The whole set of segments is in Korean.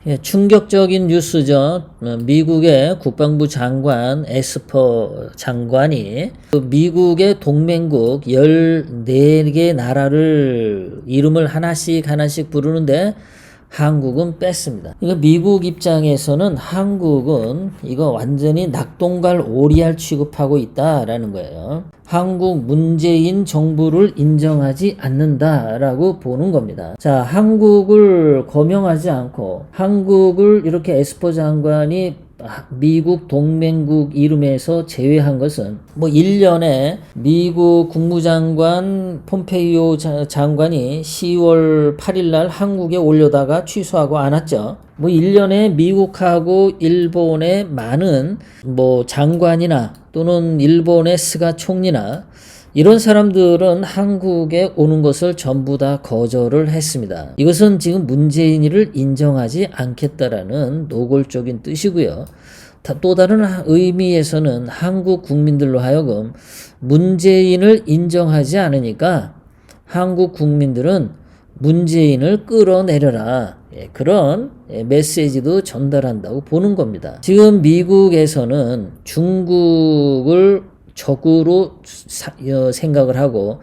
예, 충격적인 뉴스죠. 미국의 국방부 장관 에스퍼 장관이 미국의 동맹국 14개 나라를 이름을 하나씩 부르는데 한국은 뺐습니다. 그러니까 미국 입장에서는 한국은 이거 완전히 낙동갈 오리알 취급하고 있다라는 거예요. 한국 문재인 정부를 인정하지 않는다라고 보는 겁니다. 자, 한국을 거명하지 않고 한국을 이렇게 에스퍼 장관이 미국 동맹국 이름에서 제외한 것은 뭐 1년에 미국 국무장관 폼페이오 장관이 10월 8일 날 한국에 올려다가 취소하고 안 왔죠. 뭐 1년에 미국하고 일본의 많은 뭐 장관이나 또는 일본의 스가 총리나 이런 사람들은 한국에 오는 것을 전부 다 거절을 했습니다. 이것은 지금 문재인이를 인정하지 않겠다라는 노골적인 뜻이고요. 또 다른 의미에서는 한국 국민들로 하여금 문재인을 인정하지 않으니까 한국 국민들은 문재인을 끌어내려라. 그런 메시지도 전달한다고 보는 겁니다. 지금 미국에서는 중국을 적으로 생각을 하고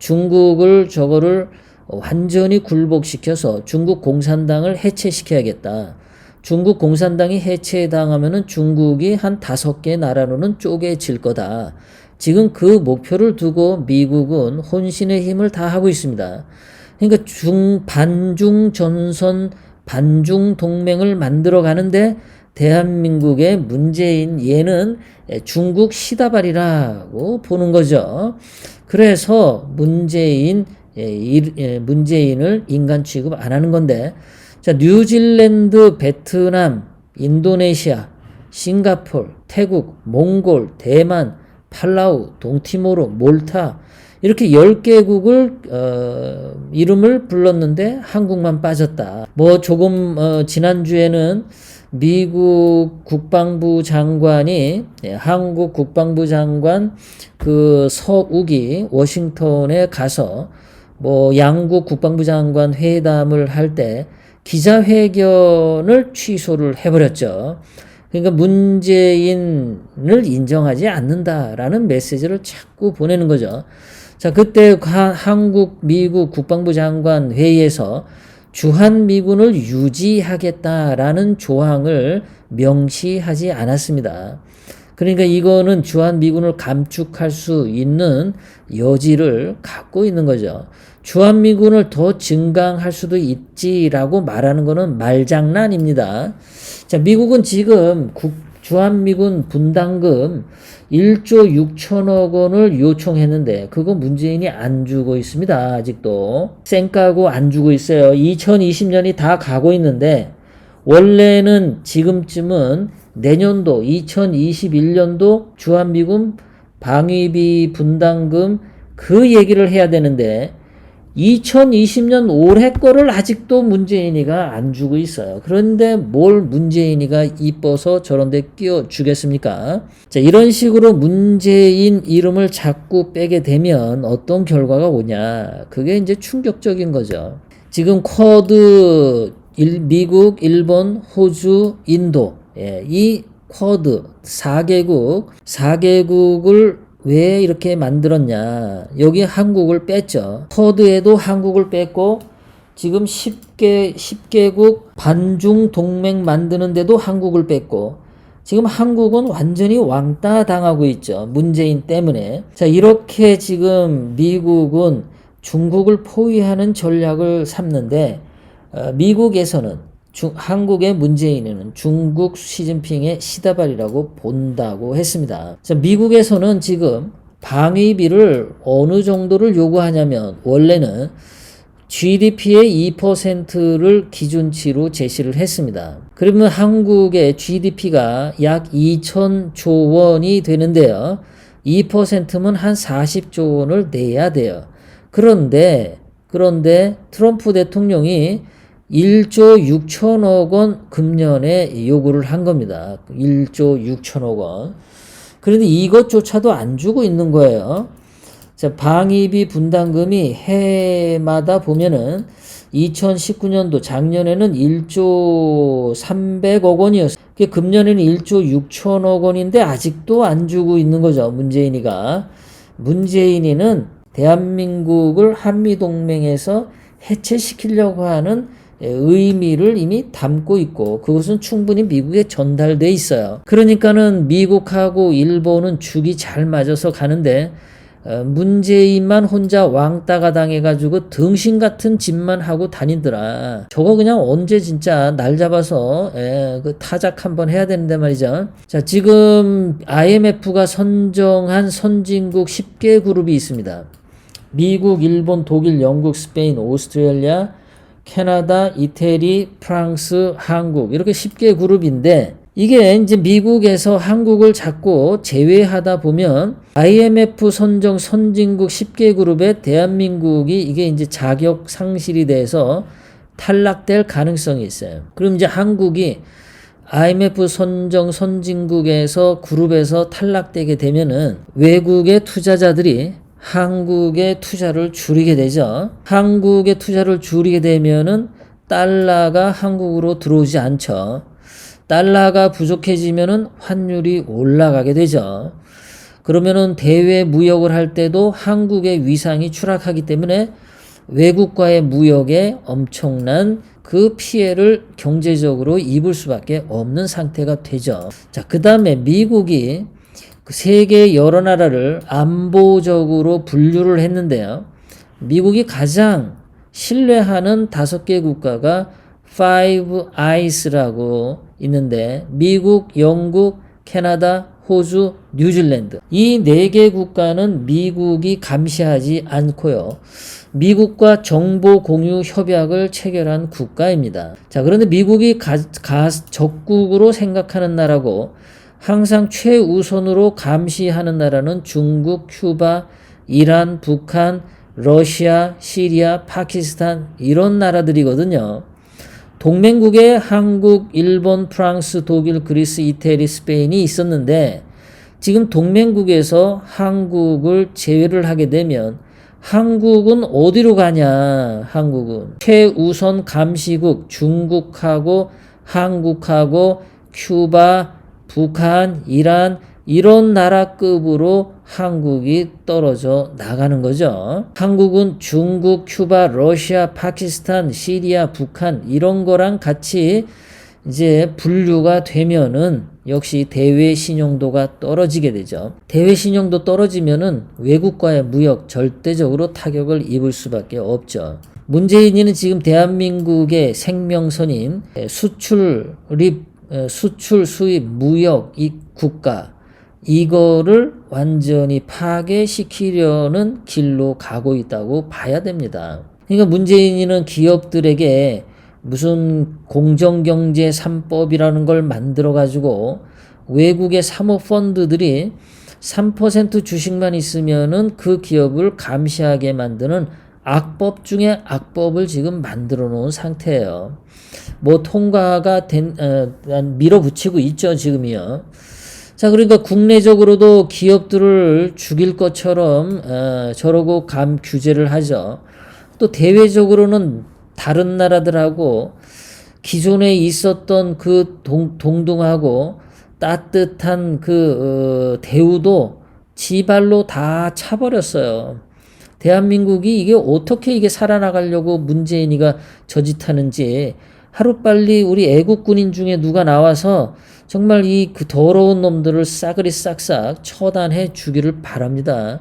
중국을 저거를 완전히 굴복시켜서 중국 공산당을 해체시켜야겠다. 중국 공산당이 해체당하면은 중국이 한 5개 나라로는 쪼개질 거다. 지금 그 목표를 두고 미국은 혼신의 힘을 다하고 있습니다. 그러니까 반중 전선 반중 동맹을 만들어 가는데 대한민국의 문재인 얘는 중국 시다발이라고 보는 거죠. 그래서 문재인을 인간 취급 안 하는 건데, 자, 뉴질랜드, 베트남, 인도네시아, 싱가포르, 태국, 몽골, 대만, 팔라우, 동티모르, 몰타 이렇게 10개국을 이름을 불렀는데 한국만 빠졌다. 뭐 조금 지난주에는 미국 국방부 장관이 한국 국방부 장관 그 서욱이 워싱턴에 가서 뭐 양국 국방부 장관 회담을 할 때 기자회견을 취소를 해버렸죠. 그러니까 문재인을 인정하지 않는다라는 메시지를 자꾸 보내는 거죠. 자, 그때 한국 미국 국방부 장관 회의에서 주한미군을 유지하겠다라는 조항을 명시하지 않았습니다. 그러니까 이거는 주한미군을 감축할 수 있는 여지를 갖고 있는 거죠. 주한미군을 더 증강할 수도 있지라고 말하는 거는 말장난입니다. 자, 미국은 지금 주한미군 분담금 1조 6천억 원을 요청했는데 그거 문재인이 안 주고 있습니다. 아직도 쌩까고 안 주고 있어요. 2020년이 다 가고 있는데 원래는 지금쯤은 내년도 2021년도 주한미군 방위비 분담금 그 얘기를 해야 되는데 2020년 올해 거를 아직도 문재인이가 안 주고 있어요. 그런데 뭘 문재인이가 이뻐서 저런데 끼워 주겠습니까? 자, 이런 식으로 문재인 이름을 자꾸 빼게 되면 어떤 결과가 오냐? 그게 이제 충격적인 거죠. 지금 쿼드 미국, 일본, 호주, 인도 이 쿼드 4개국을 왜 이렇게 만들었냐? 여기 한국을 뺐죠. 쿼드에도 한국을 뺐고 지금 10개국 반중 동맹 만드는데도 한국을 뺐고 지금 한국은 완전히 왕따 당하고 있죠. 문재인 때문에. 자, 이렇게 지금 미국은 중국을 포위하는 전략을 삼는데 미국에서는 한국의 문재인은 중국 시진핑의 시다발이라고 본다고 했습니다. 미국에서는 지금 방위비를 어느 정도를 요구하냐면 원래는 GDP의 2%를 기준치로 제시를 했습니다. 그러면 한국의 GDP가 약 2,000조 원이 되는데요. 2%면 한 40조 원을 내야 돼요. 그런데 트럼프 대통령이 1조 6천억 원 금년에 요구를 한 겁니다. 1조 6천억 원. 그런데 이것조차도 안 주고 있는 거예요. 자, 방위비 분담금이 해마다 보면은 2019년도 작년에는 1조 300억 원이었어요. 금년에는 1조 6천억 원인데 아직도 안 주고 있는 거죠. 문재인이가. 문재인이는 대한민국을 한미동맹에서 해체시키려고 하는 의미를 이미 담고 있고 그것은 충분히 미국에 전달돼 있어요. 그러니까는 미국하고 일본은 죽이 잘 맞아서 가는데 문재인만 혼자 왕따가 당해가지고 등신 같은 짓만 하고 다니더라. 저거 그냥 언제 진짜 날 잡아서 그 타작 한번 해야 되는데 말이죠. 자, 지금 IMF가 선정한 선진국 10개 그룹이 있습니다. 미국, 일본, 독일, 영국, 스페인, 오스트레일리아, 캐나다, 이태리, 프랑스, 한국 이렇게 10개 그룹인데 이게 이제 미국에서 한국을 자꾸 제외하다 보면 IMF 선정 선진국 10개 그룹에 대한민국이 이게 이제 자격 상실이 돼서 탈락될 가능성이 있어요. 그럼 이제 한국이 IMF 선정 선진국에서 그룹에서 탈락되게 되면은 외국의 투자자들이 한국의 투자를 줄이게 되죠. 한국의 투자를 줄이게 되면은 달러가 한국으로 들어오지 않죠. 달러가 부족해지면은 환율이 올라가게 되죠. 그러면은 대외 무역을 할 때도 한국의 위상이 추락하기 때문에 외국과의 무역에 엄청난 그 피해를 경제적으로 입을 수밖에 없는 상태가 되죠. 자, 그 다음에 미국이 세계 여러 나라를 안보적으로 분류를 했는데요. 미국이 가장 신뢰하는 5개 국가가 Five Eyes라고 있는데 미국, 영국, 캐나다, 호주, 뉴질랜드 이 4개 국가는 미국이 감시하지 않고요. 미국과 정보 공유 협약을 체결한 국가입니다. 자, 그런데 미국이 적국으로 생각하는 나라고 항상 최우선으로 감시하는 나라는 중국, 큐바, 이란, 북한, 러시아, 시리아, 파키스탄 이런 나라들이거든요. 동맹국에 한국, 일본, 프랑스, 독일, 그리스, 이태리, 스페인이 있었는데 지금 동맹국에서 한국을 제외를 하게 되면 한국은 어디로 가냐? 한국은 최우선 감시국 중국하고 한국하고 큐바, 북한, 이란 이런 나라급으로 한국이 떨어져 나가는 거죠. 한국은 중국, 큐바, 러시아, 파키스탄, 시리아, 북한 이런 거랑 같이 이제 분류가 되면은 역시 대외 신용도가 떨어지게 되죠. 대외 신용도 떨어지면은 외국과의 무역 절대적으로 타격을 입을 수밖에 없죠. 문재인이는 지금 대한민국의 생명선인 수출, 수입, 무역, 이 국가 이거를 완전히 파괴시키려는 길로 가고 있다고 봐야 됩니다. 그러니까 문재인이는 기업들에게 무슨 공정경제 3법이라는 걸 만들어 가지고 외국의 사모펀드들이 3% 주식만 있으면은 그 기업을 감시하게 만드는 악법 중에 악법을 지금 만들어 놓은 상태예요. 뭐 통과가 밀어붙이고 있죠, 지금이요. 자, 그러니까 국내적으로도 기업들을 죽일 것처럼 저러고 규제를 하죠. 또 대외적으로는 다른 나라들하고 기존에 있었던 그 동등하고 따뜻한 그 대우도 지발로 다 차버렸어요. 대한민국이 이게 어떻게 이게 살아나가려고 문재인이가 저짓하는지 하루빨리 우리 애국군인 중에 누가 나와서 정말 그 더러운 놈들을 싸그리 싹싹 처단해 주기를 바랍니다.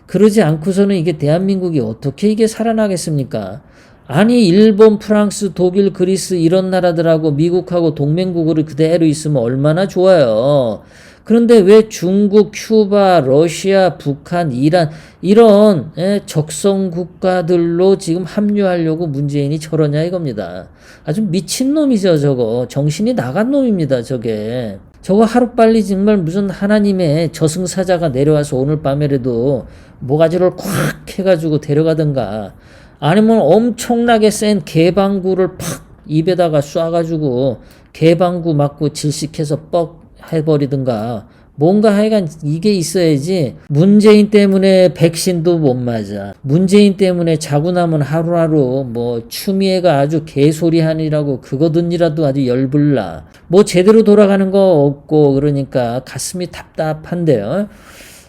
그러지 않고서는 이게 대한민국이 어떻게 이게 살아나겠습니까? 아니 일본, 프랑스, 독일, 그리스 이런 나라들하고 미국하고 동맹국으로 그대로 있으면 얼마나 좋아요. 그런데 왜 중국, 큐바, 러시아, 북한, 이란 이런 적성 국가들로 지금 합류하려고 문재인이 저러냐 이겁니다. 아주 미친놈이죠 저거. 정신이 나간 놈입니다 저게. 저거 하루빨리 정말 무슨 하나님의 저승사자가 내려와서 오늘 밤에라도 모가지를 콱 해가지고 데려가든가 아니면 엄청나게 센 개방구를 팍 입에다가 쏴가지고 개방구 맞고 질식해서 뻑 해버리든가 뭔가 하여간 이게 있어야지. 문재인 때문에 백신도 못 맞아. 문재인 때문에 자고 나면 하루하루 뭐 추미애가 아주 개소리하니라고 그거 듣니라도 아주 열불나. 뭐 제대로 돌아가는 거 없고 그러니까 가슴이 답답한데요.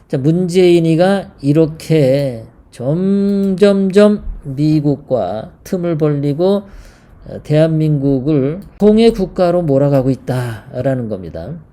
자, 문재인이가 이렇게 점점점 미국과 틈을 벌리고 대한민국을 통일 국가로 몰아가고 있다라는 겁니다.